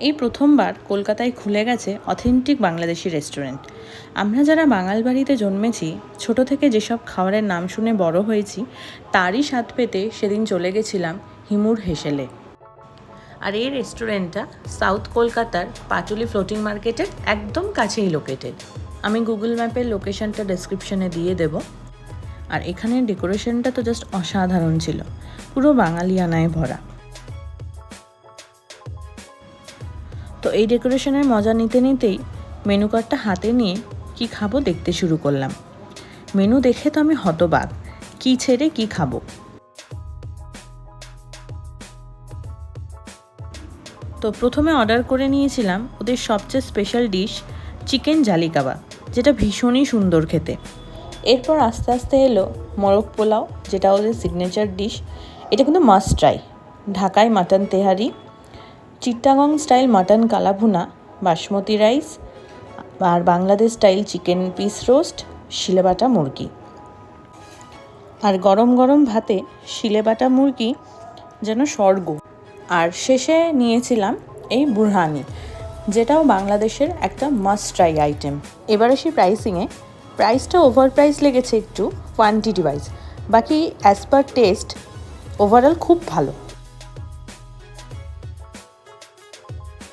এই প্রথমবার কলকাতায় খুলে গেছে অথেন্টিক বাংলাদেশি রেস্টুরেন্ট। আমরা যারা বাঙাল বাড়িতে জন্মেছি, ছোট থেকে যেসব খাবারের নাম শুনে বড় হয়েছি, তারই স্বাদ পেতে সেদিন চলে গেছিলাম হিমুর হেসেলে। আর এই রেস্টুরেন্টটা সাউথ কলকাতার পাটুলি ফ্লোটিং মার্কেটের একদম কাছেই লোকেটেড। আমি গুগল ম্যাপের লোকেশনটা ডেসক্রিপশনে দিয়ে দেব। আর এখানের ডেকোরেশনটা তো জাস্ট অসাধারণ ছিল, পুরো বাঙালিয়ানায় ভরা। তো এই ডেকোরেশনের মজা নিতে নিতেই মেনু কার্ডটা হাতে নিয়ে কি খাবো দেখতে শুরু করলাম। মেনু দেখে তো আমি হতবাক, কি ছেড়ে কি খাবো। তো প্রথমে অর্ডার করে নিয়েছিলাম ওদের সবচেয়ে স্পেশাল ডিশ চিকেন জালি কাবাব, যেটা ভীষণই সুন্দর খেতে। এরপর আস্তে আস্তে এলো মোরগ পোলাও, যেটা ওদের সিগনেচার ডিশ। এটা কিন্তু মাস্ট ট্রাই। ঢাকায় mutton tehari, Chittagong style mutton kalabhuna, basmati rice, আর Bangladesh style chicken piece roast, শিলেবাটা মুরগি। আর গরম গরম ভাতে শিলেবাটা মুরগি যেন স্বর্গ। আর শেষে নিয়েছিলাম এই বুরহানি, যেটাও বাংলাদেশের একটা মাস্ট ট্রাই আইটেম। এবার আসি প্রাইসিংয়ে। প্রাইসটা ওভার প্রাইস লেগেছে একটু কোয়ান্টিটি ওয়াইজ, বাকি অ্যাজ পার টেস্ট ওভারঅল খুব ভালো।